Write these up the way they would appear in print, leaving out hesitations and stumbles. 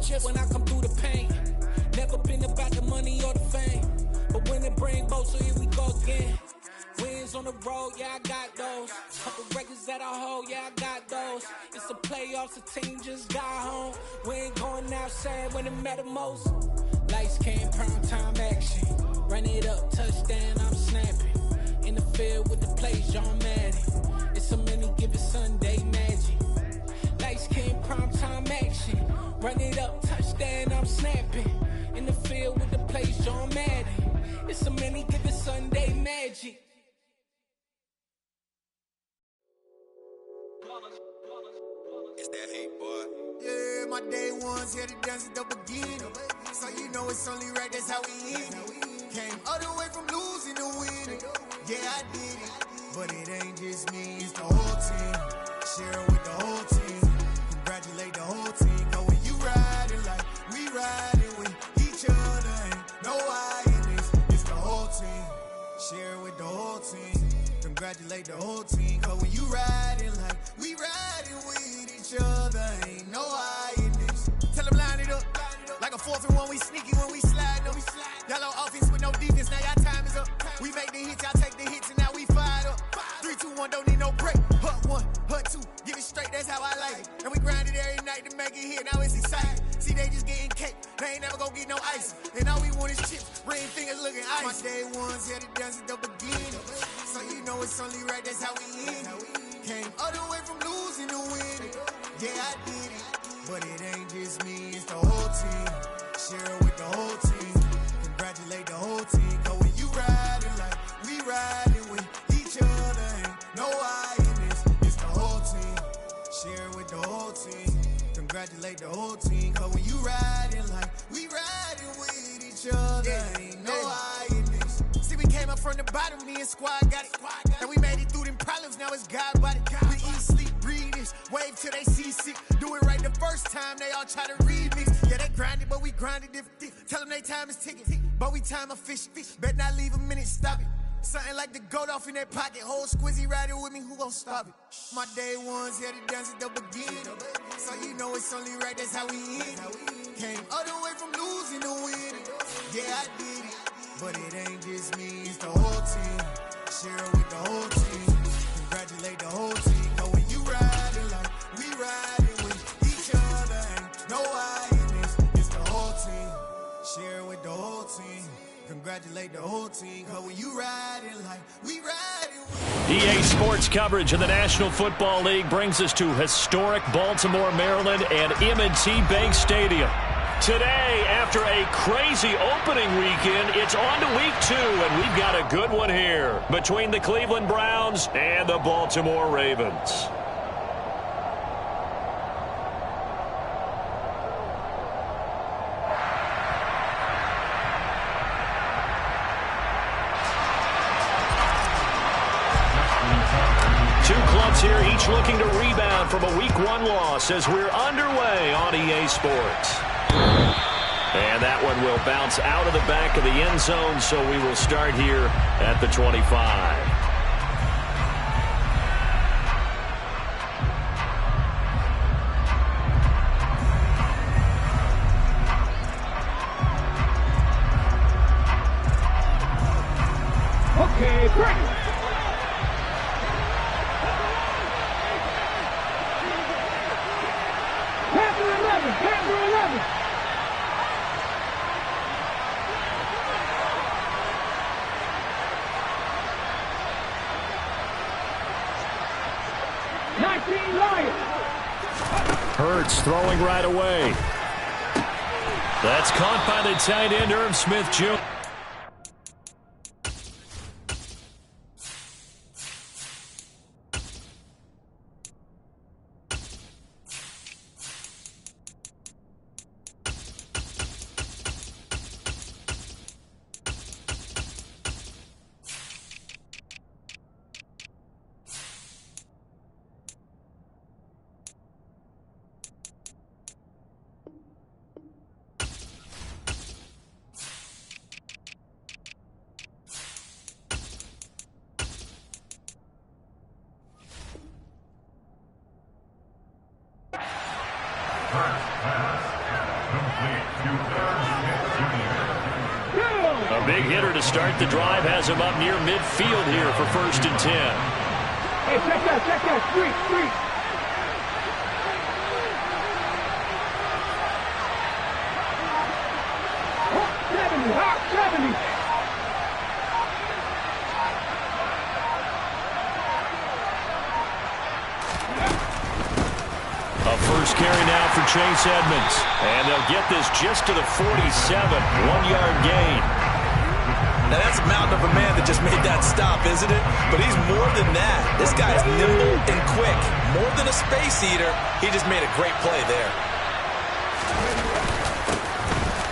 chip when I come through the pain. Never been about the money or the fame, but when it bring both, so here we go again. Wins on the road, yeah, I got those. Couple records that I hold, yeah, I got those. It's the playoffs, the team just got home. We ain't going outside when it matter most. Lights came, prime time action. Run it up, touchdown, I'm snapping. In the field with the plays, John Madden. It's a many given Sunday magic. Lights came, prime time action. Run it up, touchdown, I'm snapping. In the field with the plays, John Madden. It's a many given Sunday magic. It's that hate, boy. Yeah, my day ones here to dance at the beginning. So you know it's only right, that's how we end it. Came all the way from losing to winning. Yeah, I did it. But it ain't just me, it's the whole team. Share it with the whole team. Congratulate the whole team. Cause when you riding like we riding with each other, ain't no I in this. It's the whole team. Share it with the whole team. Congratulate the whole team. Cause when you riding like we riding with each other, ain't no I in this. Tell them line it up. Like a 4th and 1, we sneaky when we slide up. Yellow offense with no defense, now y'all time is up. We make the hits, y'all take the hits, and now we fired up. 3, 2, 1, don't need no break. Hut 1, hut 2, give it straight, that's how I like it. And we grind it every night to make it hit, now it's exciting. See, they just getting cake, they ain't never gonna get no ice. And all we want is chips, ring fingers looking ice. My day ones here to dance at the beginning. So you know it's only right, that's how we end it. Came all the way from losing to winning. Yeah, I did it. But it ain't just me, it's the whole team. Share it with the whole team. Congratulate the whole team. Cause when you riding like we riding with each other, ain't no I in this. It's the whole team. Share it with the whole team. Congratulate the whole team. Cause when you riding like we riding with each other, ain't no I in this. See, we came up from the bottom, me and squad got it. And we made it through them problems, now it's God body. We eat, sleep, breathe this. Wave till they see sick. Do it right the first time, they all try to remix. Yeah, they grinded, but we grinded different. Tell them they time is ticking, but we time a fish. Bet not leave a minute, stop it. Something like the goat off in their pocket. Whole squizzy riding with me, who gon' stop it? My day ones here to dance at the beginning. So you know it's only right, that's how we end it. Came all the way from losing to winning. Yeah, I did it. But it ain't just me, it's the whole team. Share it with the whole team. Congratulate the whole team. Cause when you riding like we riding with each other, ain't no I in this. It's the whole team. Share it with the whole team. Congratulate the whole team. Cause when you riding like we riding with EA Sports coverage of the National Football League brings us to historic Baltimore, Maryland and M&T Bank Stadium. Today, after a crazy opening weekend, it's on to week 2, and we've got a good one here between the Cleveland Browns and the Baltimore Ravens. Two clubs here, each looking to rebound from a Week 1 loss as we're underway on EA Sports. And that one will bounce out of the back of the end zone, so we will start here at the 25. Okay, break. Panther 11. Hurts throwing right away. That's caught by the tight end, Irv Smith Jr. First pass, A big hitter to start the drive has him up near midfield here for 1st and 10. Hey, check that. Street. Hot 70. A first carry now for Chase Edmonds. And they'll get this just to the 47. 1-yard gain. Now, that's a mountain of a man that just made that stop, isn't it? But he's more than that. This guy is nimble and quick. More than a space eater, he just made a great play there.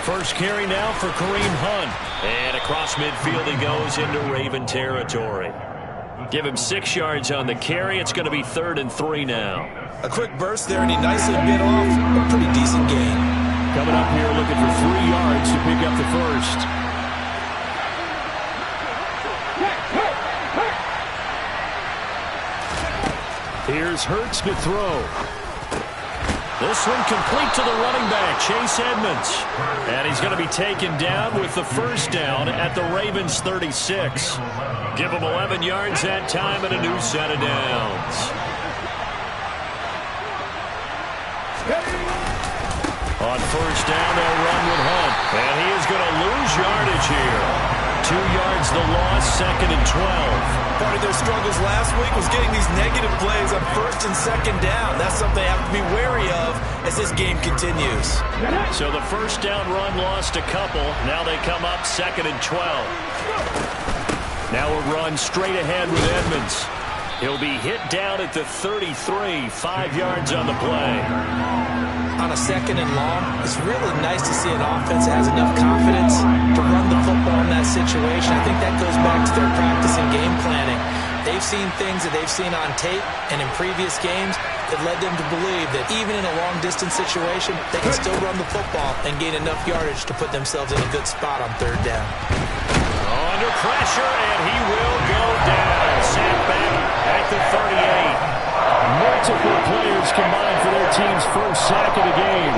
First carry now for Kareem Hunt. And across midfield he goes into Raven territory. Give him 6 yards on the carry. It's going to be 3rd and 3 now. A quick burst there, and he nicely bit off a pretty decent gain. Coming up here looking for 3 yards to pick up the first. Here's Hurts to throw. This one complete to the running back, Chase Edmonds. And he's going to be taken down with the first down at the Ravens' 36. Give him 11 yards that time and a new set of downs. On first down, they'll run with Hunt. And he is going to lose yardage here. 2 yards the loss, 2nd and 12. Part of their struggles last week was getting these negative plays on 1st and 2nd down. That's something they have to be wary of as this game continues. So the first down run lost a couple. Now they come up 2nd and 12. Now a run straight ahead with Edmonds. He'll be hit down at the 33, 5 yards on the play. On a 2nd and long, it's really nice to see an offense that has enough confidence to run the football in that situation. I think that goes back to their practice and game planning. They've seen things that they've seen on tape and in previous games that led them to believe that even in a long-distance situation, they can still run the football and gain enough yardage to put themselves in a good spot on 3rd down. Under pressure, and he will go down. Sacked back at the 38. Multiple players combined for their team's first sack of the game.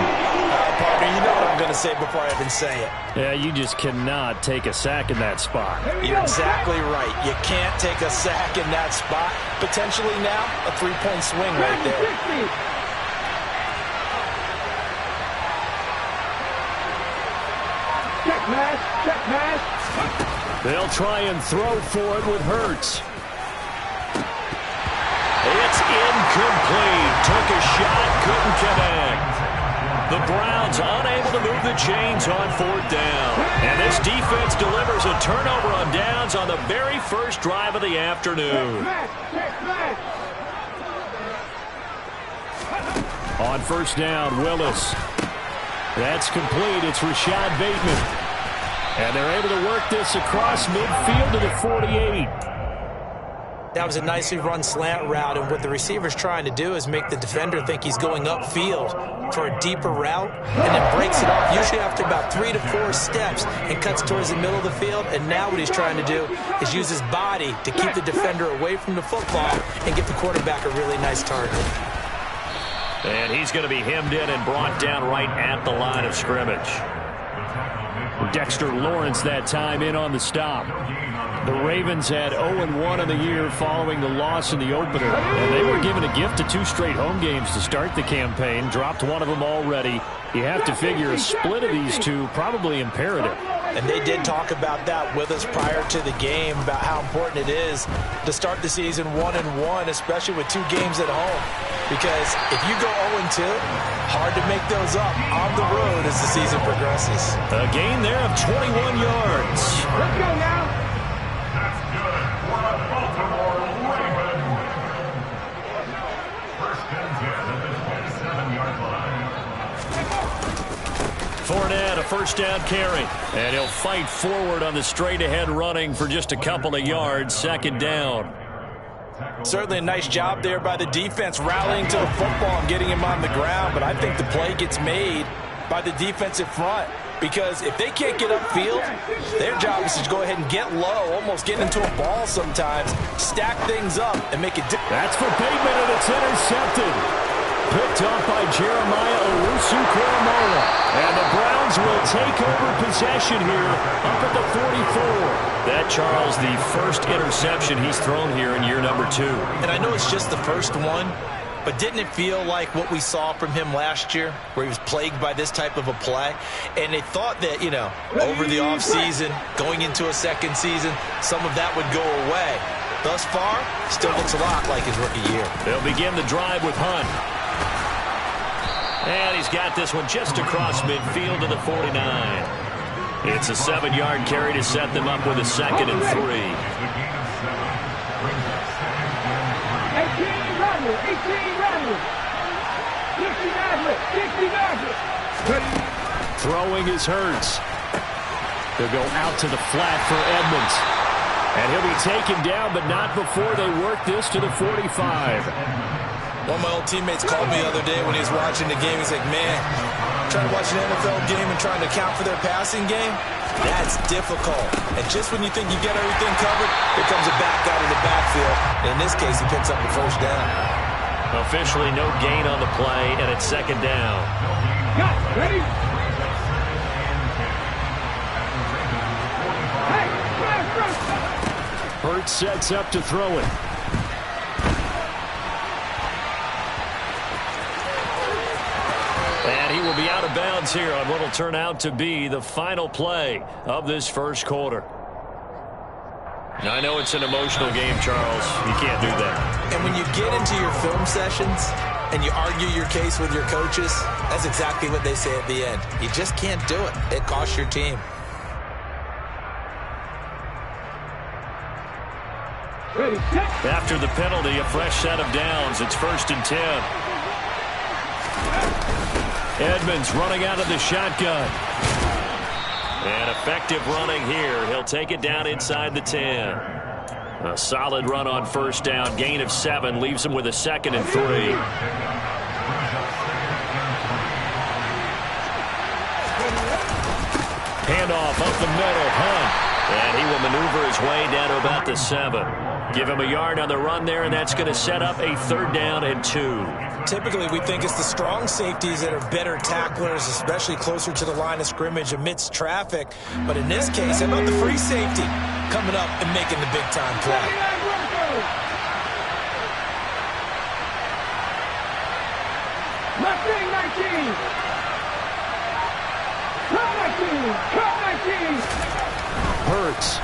Partner, you know what I'm going to say before I even say it. Yeah, you just cannot take a sack in that spot. You're exactly right. You can't take a sack in that spot. Potentially now, a 3-point swing right there. Check pass. They'll try and throw for it with Hurts. It's incomplete. Took a shot, couldn't connect. The Browns unable to move the chains on 4th down. And this defense delivers a turnover on downs on the very first drive of the afternoon. On first down, Willis. That's complete. It's Rashad Bateman. And they're able to work this across midfield to the 48. That was a nicely run slant route, and what the receiver's trying to do is make the defender think he's going upfield for a deeper route, and then breaks it off, usually after about 3 to 4 steps, and cuts towards the middle of the field. And now what he's trying to do is use his body to keep the defender away from the football and get the quarterback a really nice target. And he's going to be hemmed in and brought down right at the line of scrimmage. Dexter Lawrence that time in on the stop. The Ravens had 0-1 in the year following the loss in the opener. And they were given a gift of 2 straight home games to start the campaign. Dropped one of them already. You have to figure a split of these two probably imperative. And they did talk about that with us prior to the game, about how important it is to start the season 1-1, especially with 2 games at home. Because if you go 0-2, hard to make those up on the road as the season progresses. A gain there of 21 yards. Let's go now. That's good for the Baltimore Ravens. 1st and 10 at the 27-yard line. Fournette, a first down carry. And he'll fight forward on the straight-ahead running for just a couple of yards. 2nd down. Certainly a nice job there by the defense rallying to the football and getting him on the ground. But I think the play gets made by the defensive front. Because if they can't get upfield, their job is to go ahead and get low, almost get into a ball sometimes, stack things up, and make it different. That's for Bateman, and it's intercepted. picked off by Jeremiah Owusu-Koramoah. And the Browns will take over possession here up at the 44. That, Charles, the first interception he's thrown here in year number 2. And I know it's just the first one, but didn't it feel like what we saw from him last year, where he was plagued by this type of a play? And they thought that, you know, over the offseason, going into a second season, some of that would go away. Thus far, still looks a lot like his rookie year. They'll begin the drive with Hunt. And he's got this one just across midfield to the 49. It's a 7-yard carry to set them up with a 2nd and 3. 18 runners, 18 runners. 60 runners. Throwing is Hurts. They'll go out to the flat for Edmonds. And he'll be taken down, but not before they work this to the 45. One of my old teammates called me the other day when he was watching the game. He's like, man, trying to watch an NFL game and trying to account for their passing game, that's difficult. And just when you think you get everything covered, here comes a back out of the backfield. And in this case, he picks up the first down. Officially no gain on the play, and it's 2nd down. Ready? Hurts sets up to throw it. And he will be out of bounds here on what will turn out to be the final play of this first quarter. Now, I know it's an emotional game, Charles. You can't do that. And when you get into your film sessions and you argue your case with your coaches, that's exactly what they say at the end. You just can't do it. It costs your team. After the penalty, a fresh set of downs. It's 1st and 10. Edmonds running out of the shotgun. And effective running here. He'll take it down inside the 10. A solid run on 1st down. Gain of 7 leaves him with a 2nd and 3. Handoff up the middle. Hunt. And he will maneuver his way down to about the 7. Give him a yard on the run there, and that's going to set up a 3rd down and 2. Typically, we think it's the strong safeties that are better tacklers, especially closer to the line of scrimmage amidst traffic. But in this case, how about the free safety coming up and making the big-time play? Left wing 19. Cut 19. Cut 19. Hurts.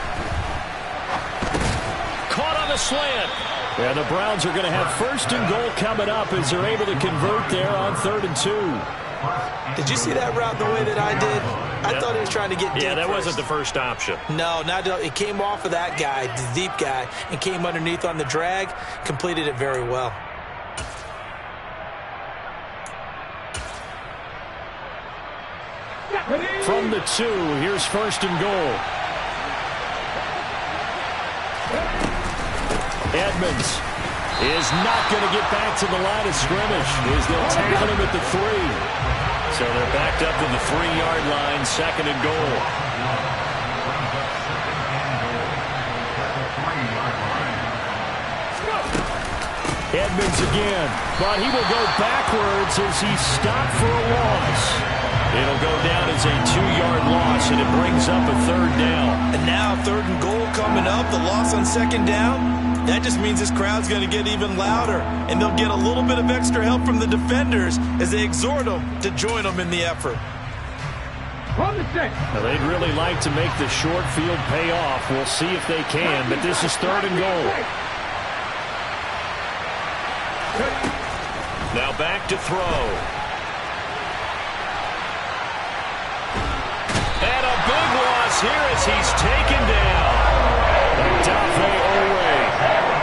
Caught on the slant. And the Browns are going to have 1st and goal coming up as they're able to convert there on 3rd and 2. Did you see that route the way that I did? I thought he was trying to get deep. Yeah, that first. wasn't the first option. No, it came off of that guy, the deep guy, and came underneath on the drag. Completed it very well. From the 2, here's 1st and goal. Edmonds is not going to get back to the line of scrimmage as they'll tackle him at the 3. So they're backed up to the 3-yard line, 2nd and goal. Edmonds again, but he will go backwards as he's stopped for a loss. It'll go down as a 2-yard loss, and it brings up a 3rd down. And now 3rd and goal coming up, the loss on 2nd down. That just means this crowd's going to get even louder, and they'll get a little bit of extra help from the defenders as they exhort them to join them in the effort. Now, they'd really like to make the short field pay off. We'll see if they can, but this is 3rd and goal. Now back to throw. And a big loss here as he's taken down.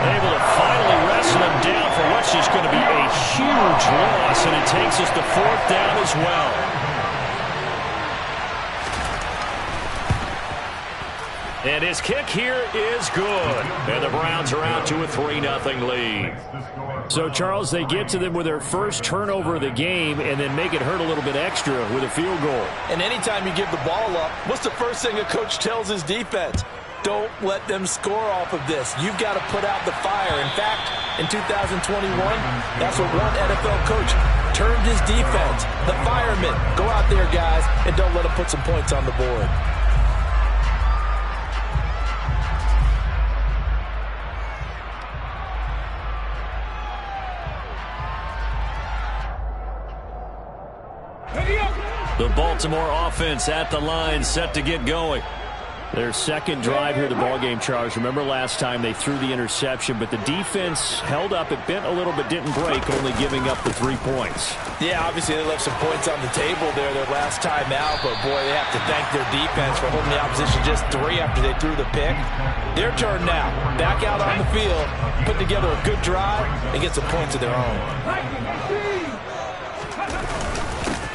Able to finally wrestle him down for what's just going to be a huge loss, and it takes us to 4th down as well. And his kick here is good. And the Browns are out to a 3-0 lead. So, Charles, they get to them with their first turnover of the game and then make it hurt a little bit extra with a field goal. And anytime you give the ball up, what's the first thing a coach tells his defense? Don't let them score off of this. You've got to put out the fire. In fact, in 2021, that's what one NFL coach termed his defense. The firemen. Go out there, guys, and don't let them put some points on the board. The Baltimore offense at the line, set to get going. Their second drive here, the ballgame, Charles. Remember last time they threw the interception, but the defense held up. It bent a little but didn't break, only giving up the 3 points. Yeah, obviously they left some points on the table there their last time out, but boy, they have to thank their defense for holding the opposition just 3 after they threw the pick. Their turn now. Back out on the field, put together a good drive, and get some points of their own.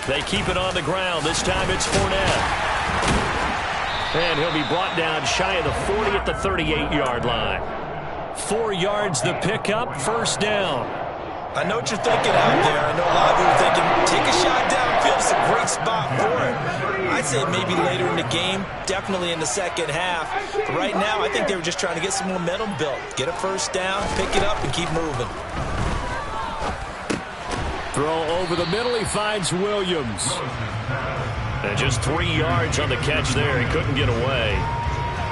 They keep it on the ground. This time it's Fournette. And he'll be brought down shy of the 40 at the 38-yard line. 4 yards the pickup, first down. I know what you're thinking out there. I know a lot of you are thinking, take a shot downfield. It's a great spot for it. I'd say maybe later in the game, definitely in the second half. But right now, I think they were just trying to get some momentum built. Get a first down, pick it up, and keep moving. Throw over the middle, he finds Williams. And just 3 yards on the catch there. He couldn't get away.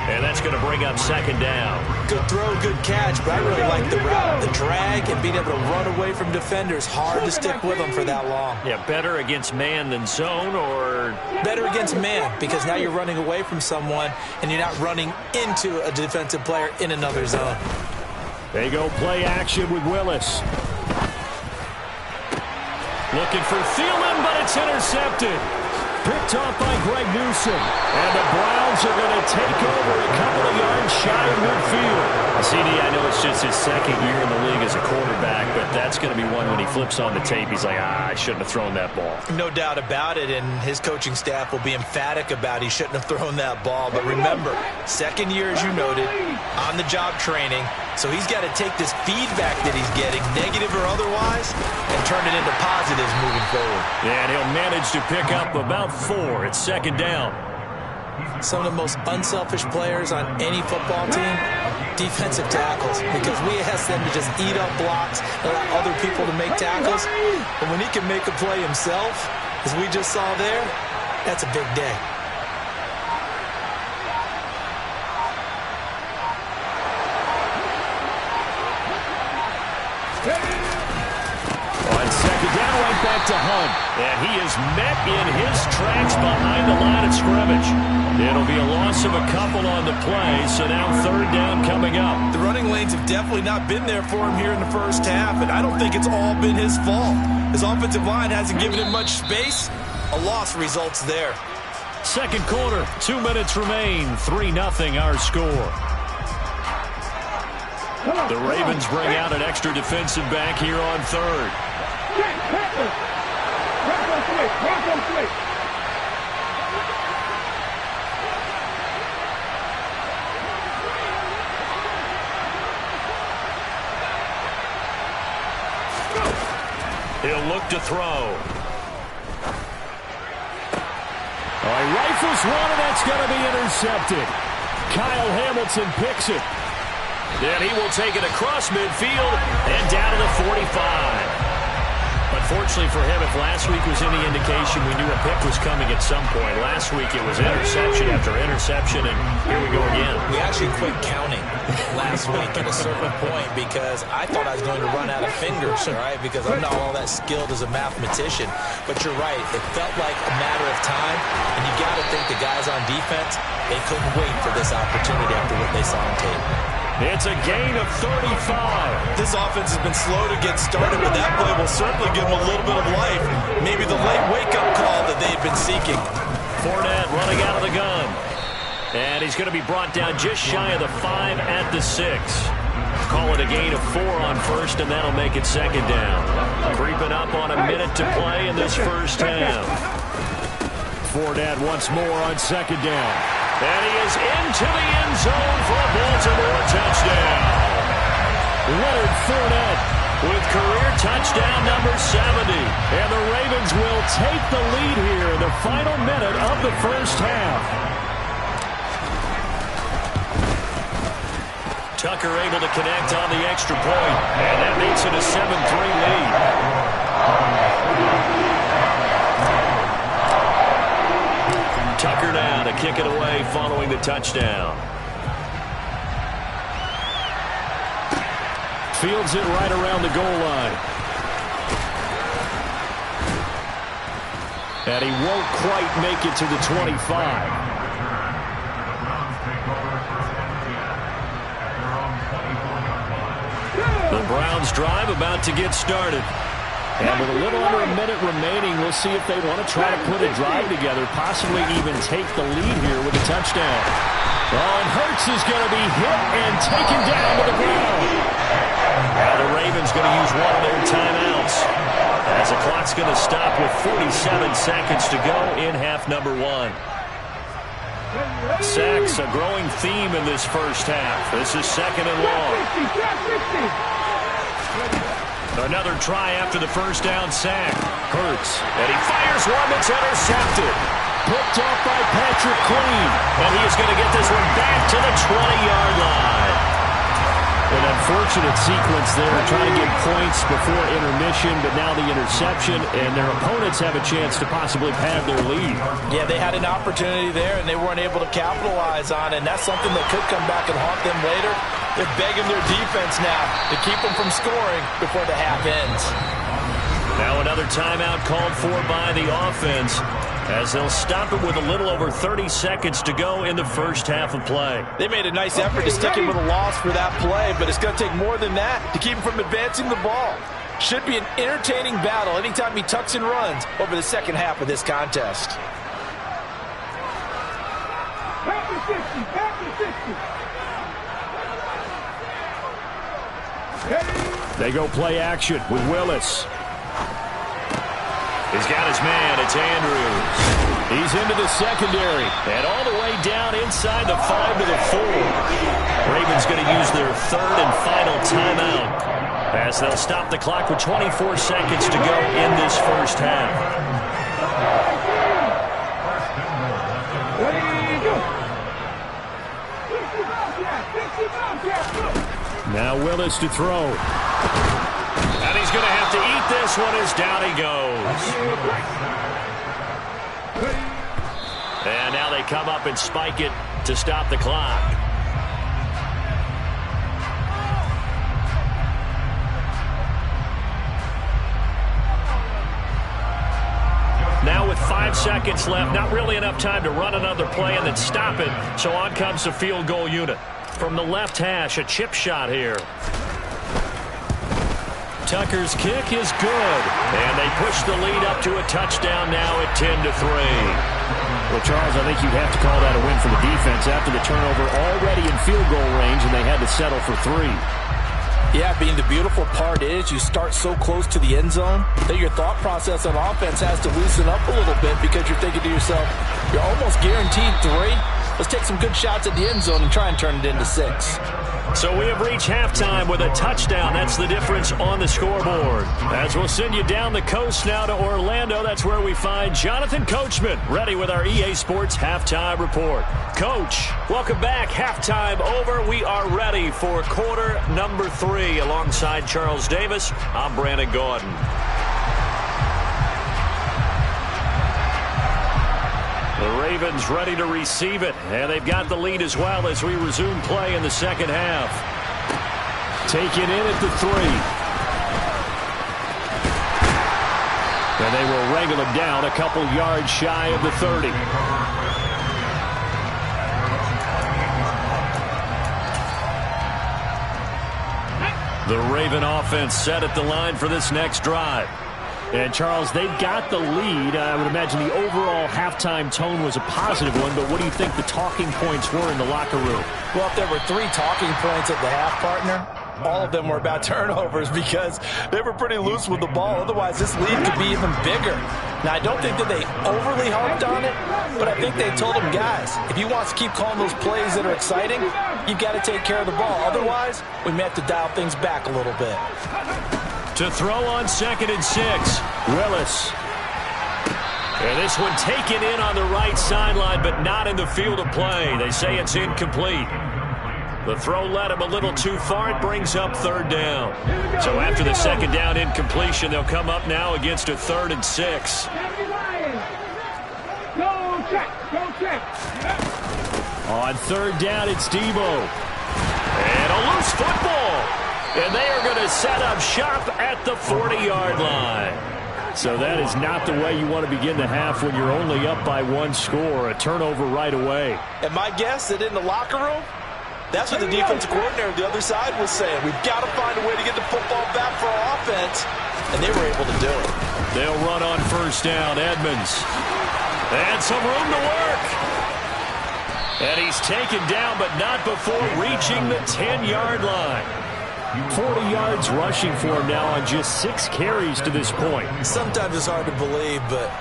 And that's going to bring up second down. Good throw, good catch, but I really like the route. The drag and being able to run away from defenders. Hard to stick with them for that long. Yeah, better against man than zone, or? Better against man, because now you're running away from someone and you're not running into a defensive player in another zone. They go play action with Willis. Looking for Thielen, but it's intercepted. Picked off by Greg Newsom. And the Browns are going to take over a couple of yards shy of midfield. CD, I know it's just his second year in the league as a quarterback, but that's going to be one when he flips on the tape. He's like, I shouldn't have thrown that ball. No doubt about it, and his coaching staff will be emphatic about he shouldn't have thrown that ball. But remember, second year, as you noted, on-the-job training. So he's got to take this feedback that he's getting, negative or otherwise, and turn it into positives moving forward. Yeah, and he'll manage to pick up about 4. It's second down. Some of the most unselfish players on any football team, defensive tackles, because we ask them to just eat up blocks, allow other people to make tackles. But when he can make a play himself, as we just saw there, that's a big day. On second down, right back to Hunt. And he is met in his tracks behind the line of scrimmage. It'll be a loss of a couple on the play, so now third down coming up. The running lanes have definitely not been there for him here in the first half, and I don't think it's all been his fault. His offensive line hasn't given him much space. A loss results there. Second quarter, 2 minutes remain, 3-0 our score. The Ravens bring out an extra defensive back here on third. He'll look to throw. He rifles one, and that's going to be intercepted. Kyle Hamilton picks it. Then he will take it across midfield and down to the 45. Unfortunately for him, if last week was any indication, we knew a pick was coming at some point. Last week it was interception after interception, and here we go again. We actually quit counting last week at a certain point because I thought I was going to run out of fingers, all right, because I'm not all that skilled as a mathematician. But you're right. It felt like a matter of time, and you got to think the guys on defense, they couldn't wait for this opportunity after what they saw on tape. It's a gain of 35. This offense has been slow to get started, but that play will certainly give them a little bit of life. Maybe the late wake-up call that they've been seeking. Fournette running out of the gun. And he's going to be brought down just shy of the 5 at the 6. Call it a gain of 4 on first, and that'll make it second down. Creeping up on a minute to play in this first half. Fournette once more on second down. And he is into the end zone for a Baltimore touchdown. Leonard Fournette with career touchdown number 70. And the Ravens will take the lead here in the final minute of the first half. Tucker able to connect on the extra point, and that makes it a 7-3 lead. Tucker now to kick it away following the touchdown. Fields it right around the goal line. And he won't quite make it to the 25. The Browns drive about to get started. And with a little under a minute remaining, we'll see if they want to try to put a drive together, possibly even take the lead here with a touchdown. Oh, and Hurts is going to be hit and taken down to the ground. Now the Ravens going to use one of their timeouts, as the clock's going to stop with 47 seconds to go in half number 1. Sacks, a growing theme in this first half. This is second and long. Another try after the first down sack. Hurts, and he fires one that's intercepted. Picked off by Patrick Queen, and he is going to get this one back to the 20-yard line. An unfortunate sequence there, trying to get points before intermission, but now the interception, and their opponents have a chance to possibly pad their lead. Yeah, they had an opportunity there, and they weren't able to capitalize on it, and that's something that could come back and haunt them later. They're begging their defense now to keep them from scoring before the half ends. Now another timeout called for by the offense, as they'll stop it with a little over 30 seconds to go in the first half of play. They made a nice effort to stick him with a loss for that play, but it's going to take more than that to keep him from advancing the ball. Should be an entertaining battle anytime he tucks and runs over the second half of this contest. Back to 60, back to 60. They go play action with Willis. He's got his man. It's Andrews. He's into the secondary. And all the way down inside the 5 to the 4. Ravens going to use their third and final timeout, as they'll stop the clock with 24 seconds to go in this first half. Now Willis to throw. And he's going to have to eat this one as down he goes. And now they come up and spike it to stop the clock. Now with 5 seconds left, not really enough time to run another play and then stop it. So on comes the field goal unit. From the left hash, a chip shot here. Tucker's kick is good, and they push the lead up to a touchdown now at 10-3. Well, Charles, I think you'd have to call that a win for the defense after the turnover already in field goal range, and they had to settle for 3. Yeah, being the beautiful part is you start so close to the end zone that your thought process on offense has to loosen up a little bit, because you're thinking to yourself, you're almost guaranteed 3. Let's take some good shots at the end zone and try and turn it into 6. So we have reached halftime with a touchdown. That's the difference on the scoreboard. As we'll send you down the coast now to Orlando, that's where we find Jonathan Coachman, ready with our EA Sports Halftime Report. Coach, welcome back. Halftime over. We are ready for quarter number 3. Alongside Charles Davis, I'm Brandon Gordon. The Ravens ready to receive it, and they've got the lead as well as we resume play in the second half. Taken in at the 3. And they will wrangle him down a couple yards shy of the 30. The Raven offense set at the line for this next drive. And, Charles, they've got the lead. I would imagine the overall halftime tone was a positive one, but what do you think the talking points were in the locker room? Well, if there were 3 talking points at the half, partner, all of them were about turnovers, because they were pretty loose with the ball. Otherwise, this lead could be even bigger. Now, I don't think that they overly harped on it, but I think they told them, guys, if you want to keep calling those plays that are exciting, you've got to take care of the ball. Otherwise, we may have to dial things back a little bit. To throw on 2nd and 6, Willis. And this one taken in on the right sideline, but not in the field of play. They say it's incomplete. The throw led him a little too far. It brings up third down. So after the second down incompletion, they'll come up now against a 3rd and 6. Go check. Go check. On third down, it's Debo. And a loose football. And they are going to set up shop at the 40-yard line. So that is not the way you want to begin the half when you're only up by 1 score. A turnover right away. And my guess that in the locker room, that's what the defensive coordinator on the other side was saying. We've got to find a way to get the football back for our offense. And they were able to do it. They'll run on first down. Edmonds. And some room to work. And he's taken down, but not before reaching the 10-yard line. 40 yards rushing for him now on just 6 carries to this point. Sometimes it's hard to believe, but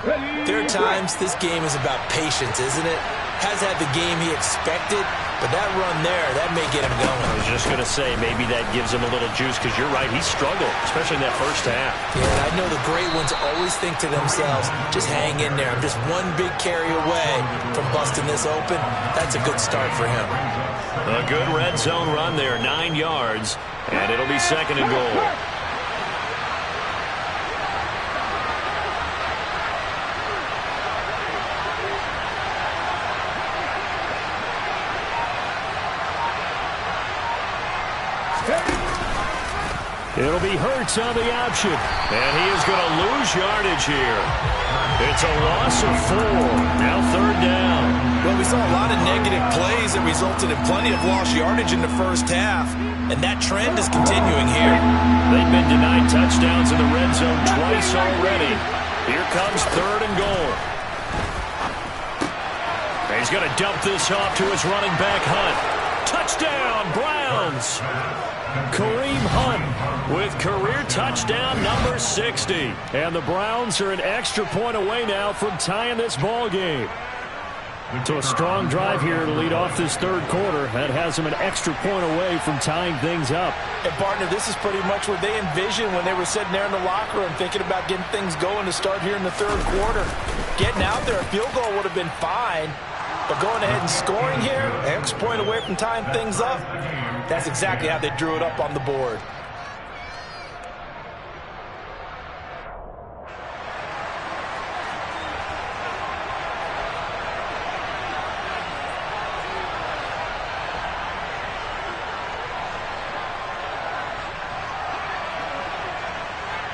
there are times this game is about patience, isn't it? Has had the game he expected, but that run there, that may get him going. I was just going to say, maybe that gives him a little juice, because you're right, he struggled, especially in that first half. Yeah, and I know the great ones always think to themselves, just hang in there. I'm just one big carry away from busting this open. That's a good start for him. A good red zone run there, 9 yards, and it'll be 2nd and goal. It'll be Hurts on the option, and he is going to lose yardage here. It's a loss of 4. Now 3rd down. Well, we saw a lot of negative plays that resulted in plenty of lost yardage in the first half, and that trend is continuing here. They've been denied touchdowns in the red zone twice already. Here comes 3rd and goal. And he's going to dump this off to his running back, Hunt. Touchdown, Browns! Kareem Hunt with career touchdown number 60. And the Browns are an extra point away now from tying this ball game. So a strong drive here to lead off this 3rd quarter. That has them an extra point away from tying things up. And, partner, this is pretty much what they envisioned when they were sitting there in the locker room thinking about getting things going to start here in the 3rd quarter. Getting out there, a field goal would have been fine. But going ahead and scoring here, an extra point away from tying things up, that's exactly how they drew it up on the board.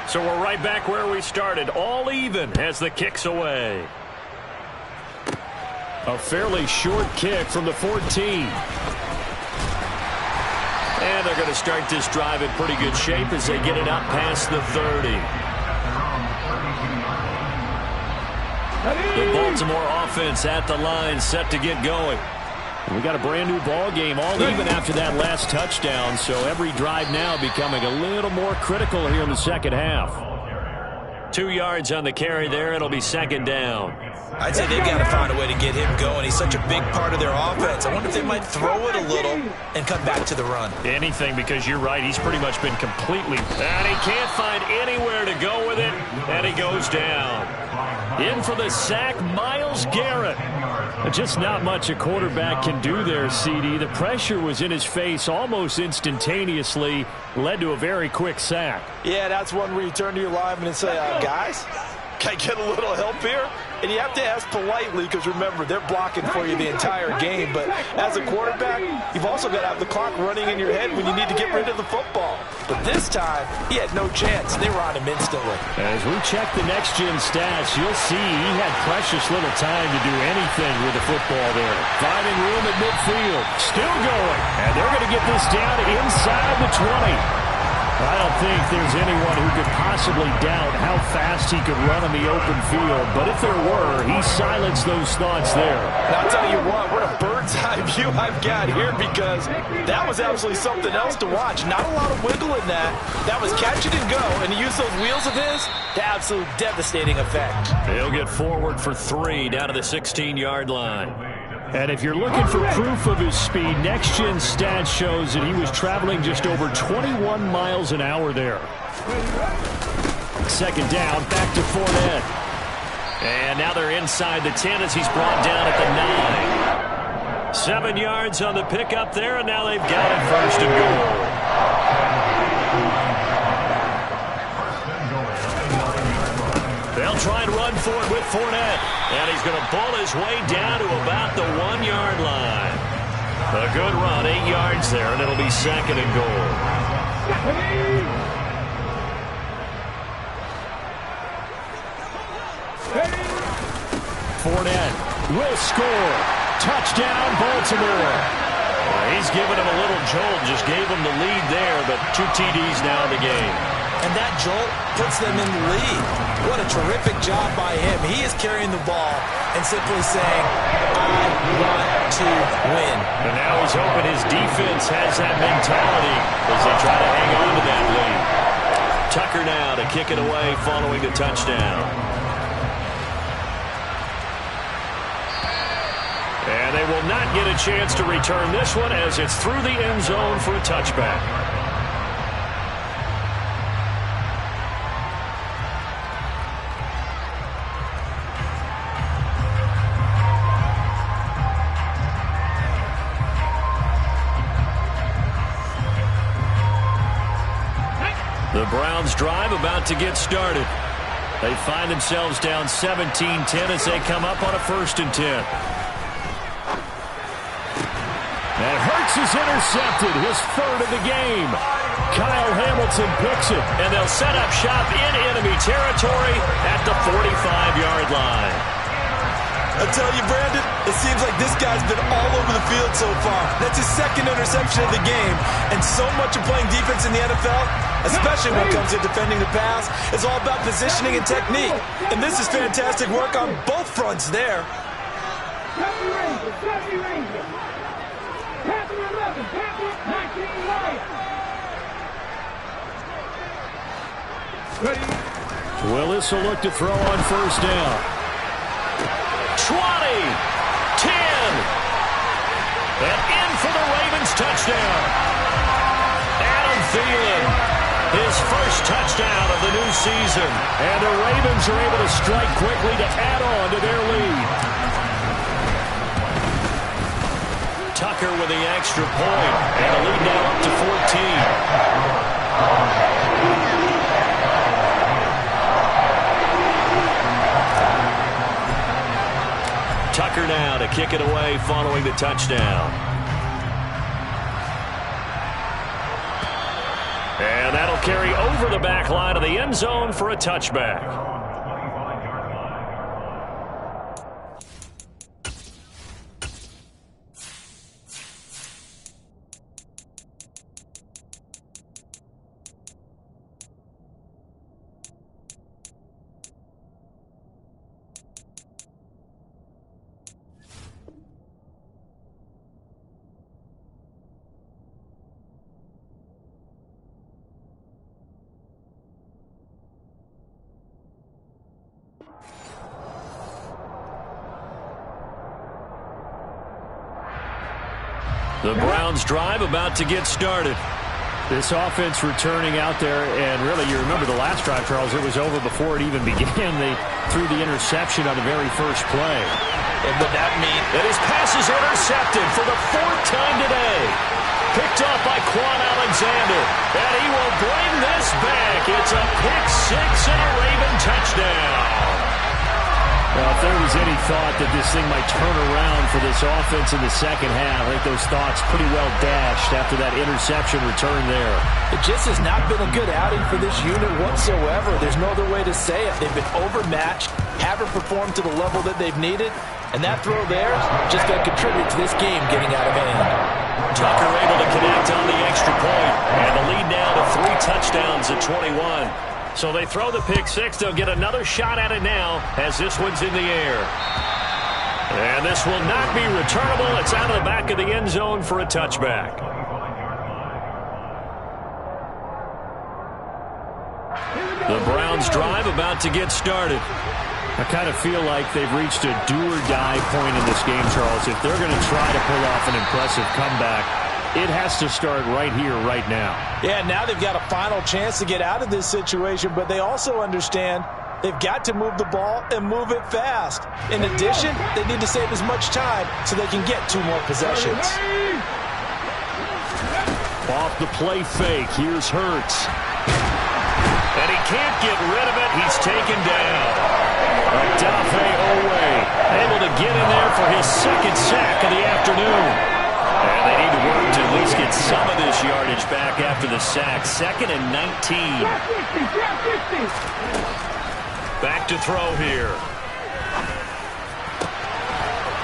So we're right back where we started, all even as the kick's away. A fairly short kick from the 14. And they're going to start this drive in pretty good shape as they get it up past the 30. The Baltimore offense at the line, set to get going. We got a brand new ball game, all even after that last touchdown, so every drive now becoming a little more critical here in the second half. 2 yards on the carry there. It'll be 2nd down. I'd say they've got to find a way to get him going. He's such a big part of their offense. I wonder if they might throw it a little and come back to the run. Anything, because you're right. He's pretty much been completely... And he can't find anywhere to go with it, and he goes down. In for the sack, Myles Garrett. Just not much a quarterback can do there, CD. The pressure was in his face almost instantaneously, led to a very quick sack. Yeah, that's one where you turn to your lineman and say, guys, can I get a little help here? And you have to ask politely because, remember, they're blocking for you the entire game. But as a quarterback, you've also got to have the clock running in your head when you need to get rid of the football. But this time, he had no chance. They were on him instantly. As we check the next-gen stats, you'll see he had precious little time to do anything with the football there. Finding room at midfield. Still going. And they're going to get this down inside the 20. I don't think there's anyone who could possibly doubt how fast he could run on the open field. But if there were, he silenced those thoughts there. Now, I'll tell you what a bird's eye view I've got here, because that was absolutely something else to watch. Not a lot of wiggle in that. That was catch it and go, and he used those wheels of his to absolute devastating effect. He'll get forward for 3 down to the 16-yard line. And if you're looking for proof of his speed, next-gen stats shows that he was traveling just over 21 miles an hour there. 2nd down, back to Fournette. And now they're inside the 10 as he's brought down at the 9. 7 yards on the pickup there, and now they've got it first and goal. They'll try and run for it with Fournette. And he's going to bull his way down to about the 1-yard line. A good run, 8 yards there, and it'll be second and goal. Fournette will score. Touchdown, Baltimore. He's giving him a little jolt, just gave him the lead there, but 2 TDs now in the game. And that jolt puts them in the lead. What a terrific job by him. He is carrying the ball and simply saying, I want to win. And now he's hoping his defense has that mentality as they try to hang on to that lead. Tucker now to kick it away following the touchdown. And they will not get a chance to return this one as it's through the end zone for a touchback. The Browns drive about to get started. They find themselves down 17-10 as they come up on a 1st and 10. And Hurts is intercepted, his 3rd of the game. Kyle Hamilton picks it, and they'll set up shop in enemy territory at the 45-yard line. I tell you, Brandon, it seems like this guy's been all over the field so far. That's his 2nd interception of the game. And so much of playing defense in the NFL, especially when it comes to defending the pass, is all about positioning and technique. And this is fantastic work on both fronts there. Willis will look to throw on 1st down. 20, 10, and in for the Ravens touchdown. Adam Thielen, his first touchdown of the new season. And the Ravens are able to strike quickly to add on to their lead. Tucker with the extra point, and the lead now up to 14. Tucker now to kick it away following the touchdown. And that'll carry over the back line of the end zone for a touchback. The Browns drive about to get started. This offense returning out there, and really, you remember the last drive, Charles, it was over before it even began. They threw the interception on the very first play. And would that mean that his pass is intercepted for the 4th time today? Picked up by Quan Alexander, and he will bring this back. It's a pick 6 and a Raven touchdown. Well, if there was any thought that this thing might turn around for this offense in the second half, I think those thoughts pretty well dashed after that interception return there. It just has not been a good outing for this unit whatsoever. There's no other way to say it. They've been overmatched, haven't performed to the level that they've needed, and that throw there is just going to contribute to this game getting out of hand. Tucker able to connect on the extra point, and the lead now to 3 touchdowns at 21. So they throw the pick 6. They'll get another shot at it now as this one's in the air. And this will not be returnable. It's out of the back of the end zone for a touchback. The Browns drive about to get started. I kind of feel like they've reached a do-or-die point in this game, Charles. If they're going to try to pull off an impressive comeback, it has to start right here, right now. Yeah, now they've got a final chance to get out of this situation, but they also understand They've got to move the ball and move it fast. In addition, they need to save as much time so they can get 2 more possessions. Off the play fake, here's Hurts. And he can't get rid of it. He's taken down. Odafe Owe able to get in there for his 2nd sack of the afternoon. And they need to work to at least get some of this yardage back after the sack. 2nd and 19. Back to throw here.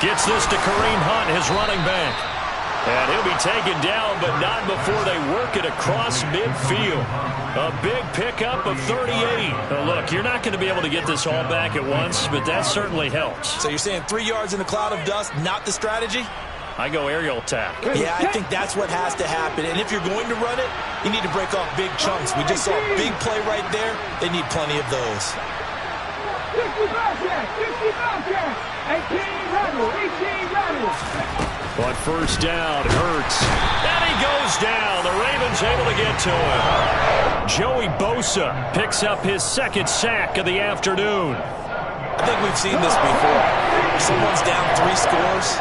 Gets this to Kareem Hunt, his running back. And he'll be taken down, but not before they work it across midfield. A big pickup of 38. Now look, you're not going to be able to get this all back at once, but that certainly helps. So you're saying 3 yards in a cloud of dust, not the strategy? I go aerial attack. Yeah, I think that's what has to happen. And if you're going to run it, you need to break off big chunks. We just saw a big play right there. They need plenty of those. 18 But first down, Hurts. And he goes down. The Ravens able to get to him. Joey Bosa picks up his 2nd sack of the afternoon. I think we've seen this before. If someone's down 3 scores,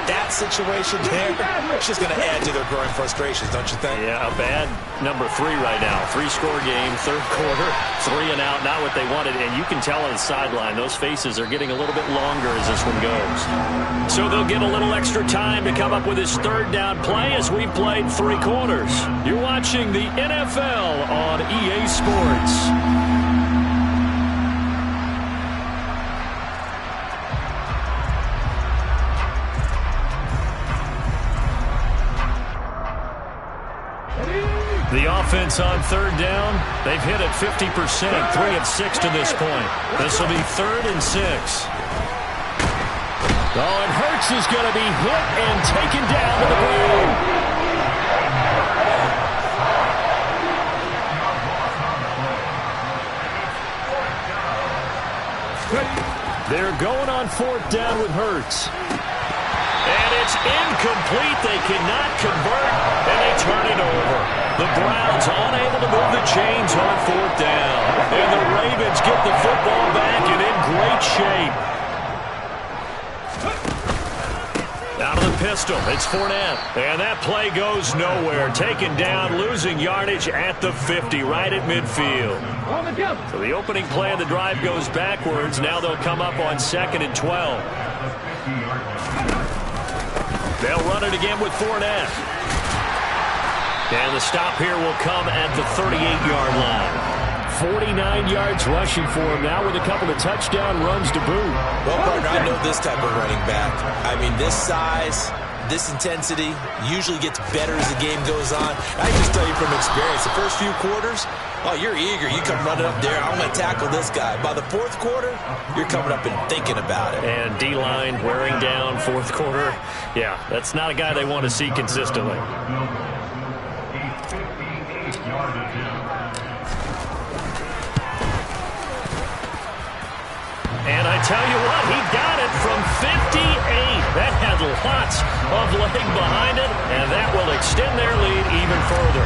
that situation there, it's just going to add to their growing frustrations, don't you think? Yeah, a bad number 3 right now. 3-score game, 3rd quarter, 3 and out, not what they wanted. And you can tell on the sideline, those faces are getting a little bit longer as this one goes. So they'll get a little extra time to come up with his 3rd down play as we played 3 quarters. You're watching the NFL on EA Sports. The offense on 3rd down, they've hit it 50%, 3 of 6 to this point. This will be 3rd and 6. Oh, and Hurts is going to be hit and taken down to the ground. They're going on 4th down with Hurts. And it's incomplete. They cannot convert, and they turn it over. The Browns unable to move the chains on 4th down. And the Ravens get the football back and in great shape. Out of the pistol, it's Fournette. And that play goes nowhere. Taken down, losing yardage at the 50, right at midfield. So the opening play of the drive goes backwards. Now they'll come up on 2nd and 12. They'll run it again with Fournette. And the stop here will come at the 38-yard line. 49 yards rushing for him now with a couple of touchdown runs to boot. Well, partner, I know this type of running back. I mean, this size, this intensity usually gets better as the game goes on. I can just tell you from experience, the first few quarters, oh, you're eager. You come running up there, I'm going to tackle this guy. By the 4th quarter, you're coming up and thinking about it. And D-line wearing down 4th quarter. Yeah, that's not a guy they want to see consistently. And I tell you what, he got it from 58. That had lots of leg behind it, and that will extend their lead even further.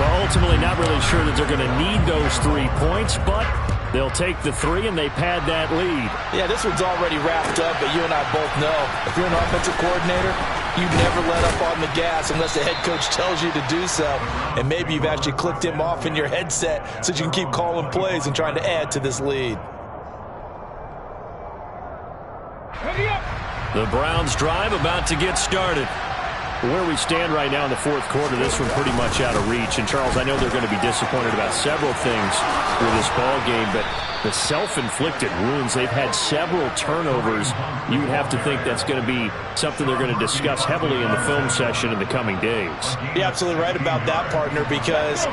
Well, ultimately not really sure that they're going to need those 3 points, but they'll take the 3 and they pad that lead. Yeah, this one's already wrapped up, but you and I both know if you're an offensive coordinator, you never let up on the gas unless the head coach tells you to do so. And maybe you've actually clicked him off in your headset so you can keep calling plays and trying to add to this lead. The Browns drive about to get started. Where we stand right now in the 4th quarter, this one pretty much out of reach. And, Charles, I know they're going to be disappointed about several things with this ball game, but the self-inflicted wounds, they've had several turnovers. You would have to think that's going to be something they're going to discuss heavily in the film session in the coming days. You're absolutely right about that, partner, because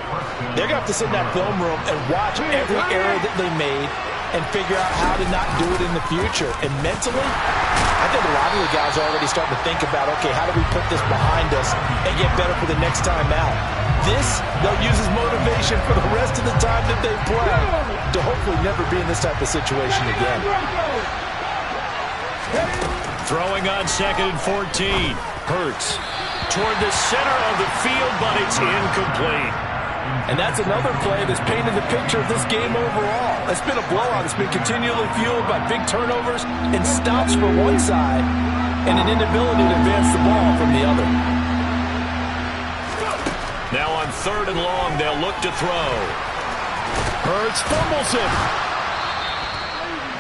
they're going to have to sit in that film room and watch every error that they made and figure out how to not do it in the future. And mentally, I think a lot of the guys are already starting to think about, okay, how do we put this behind us and get better for the next time out? This, they'll use as motivation for the rest of the time that they play to hopefully never be in this type of situation again. Throwing on 2nd and 14. Hurts toward the center of the field, but it's incomplete. And that's another play that's painted the picture of this game overall. It's been a blowout. It's been continually fueled by big turnovers and stops for one side and an inability to advance the ball from the other. Now on 3rd and long, they'll look to throw. Hurts fumbles it.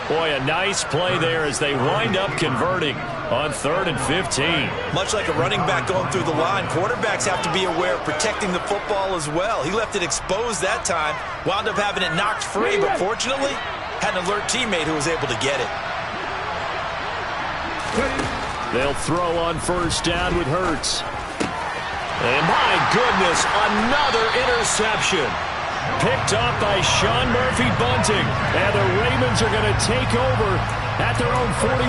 Boy, a nice play there as they wind up converting on 3rd and 15. Much like a running back going through the line, quarterbacks have to be aware of protecting the football as well. He left it exposed that time, wound up having it knocked free, but fortunately had an alert teammate who was able to get it. They'll throw on 1st down with Hurts. And my goodness, another interception. Picked off by Sean Murphy-Bunting. And the Ravens are going to take over at their own 41.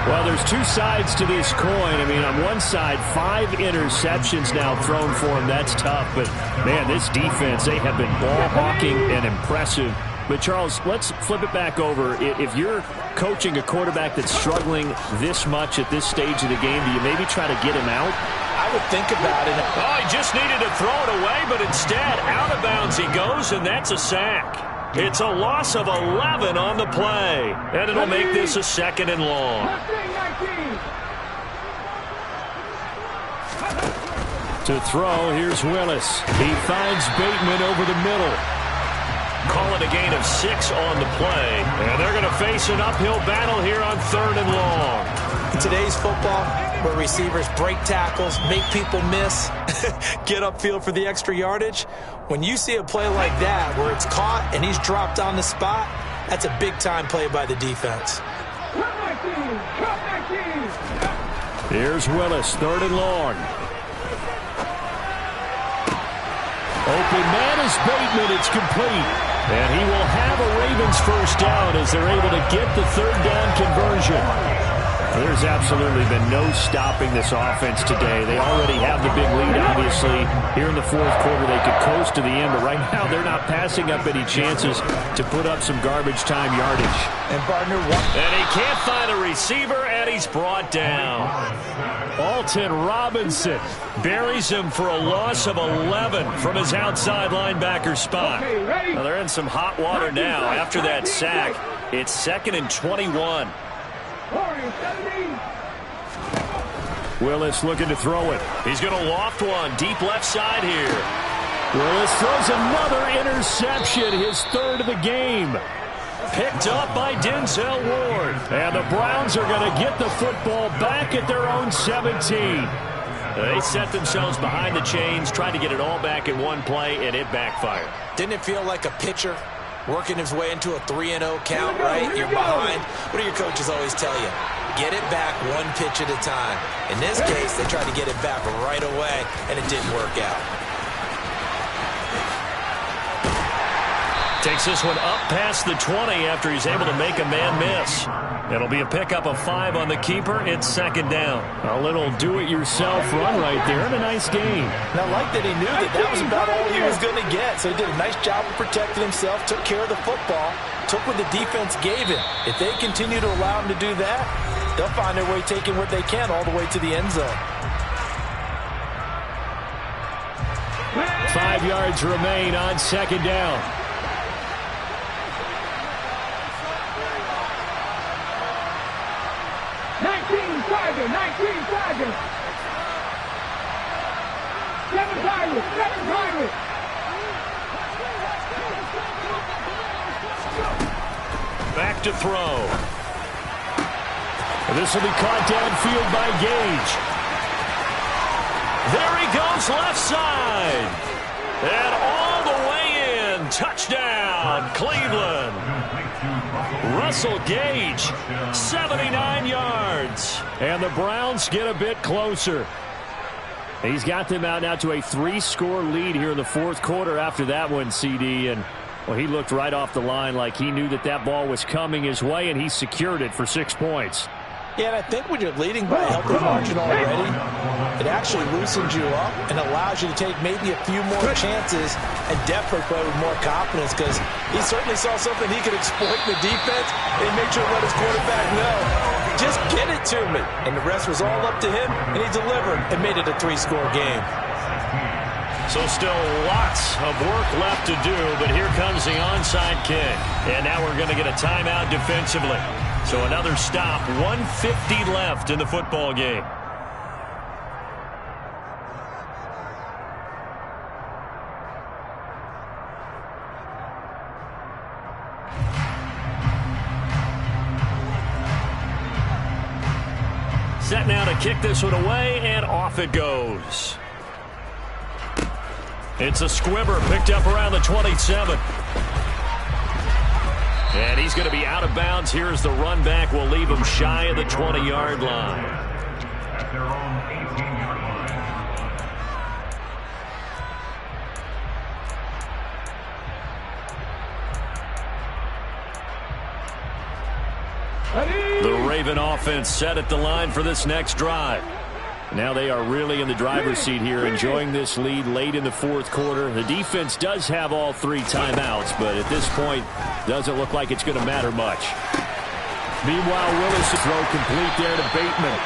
Well, there's two sides to this coin. I mean, on one side, 5 interceptions now thrown for him. That's tough. But, man, this defense, they have been ball hawking and impressive. But, Charles, let's flip it back over. If you're coaching a quarterback that's struggling this much at this stage of the game, do you maybe try to get him out? I would think about it. Oh, he just needed to throw it away, but instead, out of bounds he goes, and that's a sack. It's a loss of 11 on the play, and it'll make this a 2nd and long. To throw, here's Willis. He finds Bateman over the middle. Call it a gain of 6 on the play, and they're going to face an uphill battle here on 3rd and long. In today's football, where receivers break tackles, make people miss, get upfield for the extra yardage, when you see a play like that where it's caught and he's dropped on the spot, that's a big-time play by the defense. Here's Willis, 3rd and long. Open man is Bateman. It's complete. And he will have a Ravens 1st down as they're able to get the 3rd down conversion. There's absolutely been no stopping this offense today. They already have the big lead, obviously. Here in the 4th quarter, they could coast to the end, but right now they're not passing up any chances to put up some garbage time yardage. And partner, and he can't find a receiver, and he's brought down. Alton Robinson buries him for a loss of 11 from his outside linebacker spot. Well, they're in some hot water now after that sack. It's 2nd and 21. Willis looking to throw it. He's going to loft one deep left side here. Willis throws another interception, his 3rd of the game. Picked up by Denzel Ward. And the Browns are going to get the football back at their own 17. They set themselves behind the chains, tried to get it all back in one play, and it backfired. Didn't it feel like a pitcher working his way into a 3-0 count, right? You're behind. What do your coaches always tell you? Get it back one pitch at a time. In this case, they tried to get it back right away, and it didn't work out. Takes this one up past the 20 after he's able to make a man miss. It'll be a pickup of 5 on the keeper. It's 2nd down. A little do-it-yourself run right there and a nice gain. And I like that he knew that that was about all he was going to get. So he did a nice job of protecting himself, took care of the football, took what the defense gave him. If they continue to allow him to do that, they'll find their way taking what they can all the way to the end zone. 5 yards remain on 2nd down. Back to throw. This will be caught downfield by Gage. There he goes left side. And all the way in. Touchdown, Cleveland. Russell Gage, 79 yards. And the Browns get a bit closer. He's got them out now to a 3-score lead here in the 4th quarter after that one, CD. And, well, he looked right off the line like he knew that that ball was coming his way, and he secured it for 6 points. Yeah, and I think when you're leading by a healthy margin already, it actually loosens you up and allows you to take maybe a few more chances and definitely play with more confidence, because he certainly saw something he could exploit in the defense, and he made sure to let his quarterback know, just get it to me. And the rest was all up to him, and he delivered and made it a 3-score game. So still lots of work left to do, but here comes the onside kick. And now we're going to get a timeout defensively. So another stop, 1:50 left in the football game. Set now to kick this one away, and off it goes. It's a squibber picked up around the 27. And he's going to be out of bounds. Here's the run back. We'll leave him shy of the 20-yard line. At their own 18-yard line. The Raven offense set at the line for this next drive. Now they are really in the driver's seat here, enjoying this lead late in the fourth quarter. The defense does have all 3 timeouts, but at this point, doesn't look like it's going to matter much. Meanwhile, Willis throw complete there to Bateman.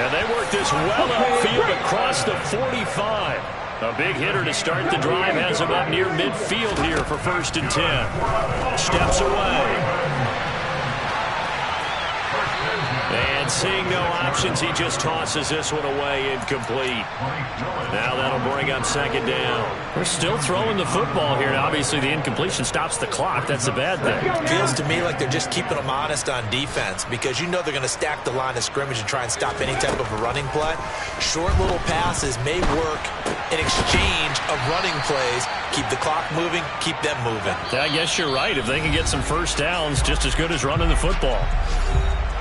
And they work this well upfield across the 45. A big hitter to start the drive has him up near midfield here for 1st and 10. Steps away. And seeing no options, he just tosses this one away incomplete. Now that'll bring up 2nd down. We're still throwing the football here. Now, obviously, the incompletion stops the clock. That's a bad thing. Feels to me like they're just keeping them honest on defense because you know they're going to stack the line of scrimmage and try and stop any type of a running play. Short little passes may work in exchange of running plays. Keep the clock moving, keep them moving. I guess you're right. If they can get some first downs, just as good as running the football.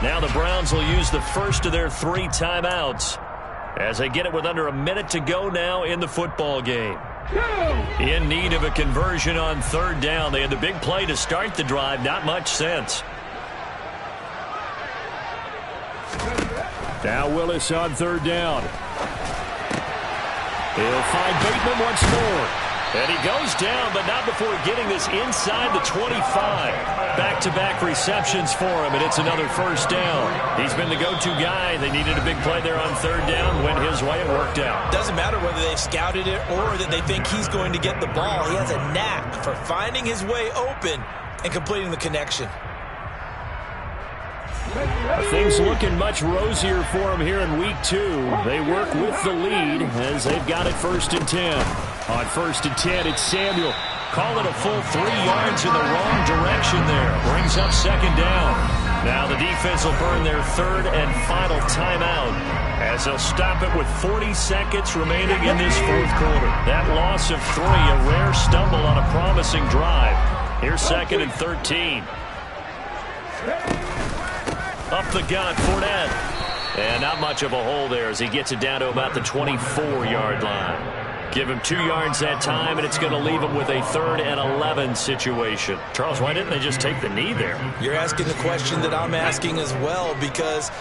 Now the Browns will use the first of their 3 timeouts as they get it with under a minute to go now in the football game. In need of a conversion on 3rd down. They had the big play to start the drive. Not much sense. Now Willis on 3rd down. He'll find Bateman once more. And he goes down, but not before getting this inside the 25. Back-to-back receptions for him, and it's another 1st down. He's been the go-to guy. They needed a big play there on 3rd down. Went his way. It worked out. Doesn't matter whether they've scouted it or that they think he's going to get the ball. He has a knack for finding his way open and completing the connection. Things looking much rosier for him here in week 2. They work with the lead as they've got it 1st and 10. On 1st and 10, it's Samuel. Call it a full 3 yards in the wrong direction there. Brings up 2nd down. Now the defense will burn their 3rd and final timeout as they'll stop it with 40 seconds remaining in this 4th quarter. That loss of 3, a rare stumble on a promising drive. Here's 2nd and 13. Up the gun, Fournette. And not much of a hole there as he gets it down to about the 24-yard line. Give him 2 yards that time, and it's going to leave him with a 3rd and 11 situation. Charles, why didn't they just take the knee there? You're asking the question that I'm asking as well, because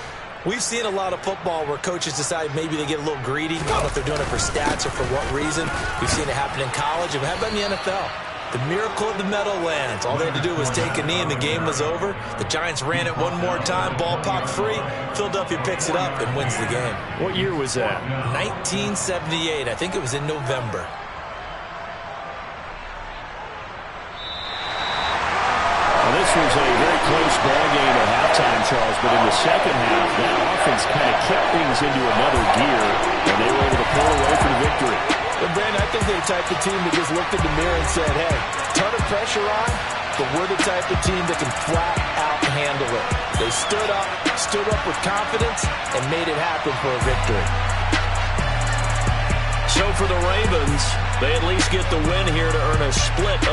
we've seen a lot of football where coaches decide maybe they get a little greedy. I don't know if they're doing it for stats or for what reason. We've seen it happen in college. And how about in the NFL? The miracle of the Meadowlands. All they had to do was take a knee and the game was over. The Giants ran it one more time. Ball popped free. Philadelphia picks it up and wins the game. What year was that? 1978. I think it was in November. Well, this was a very close ball game at halftime, Charles, but in the second half, that offense kind of kicked things into another gear, and they were able to pull away for the victory. But, Brandon, I think they're the type of team that just looked in the mirror and said, hey, ton of pressure on, but we're the type of team that can flat out handle it. They stood up with confidence, and made it happen for a victory. So for the Ravens, they at least get the win here to earn a split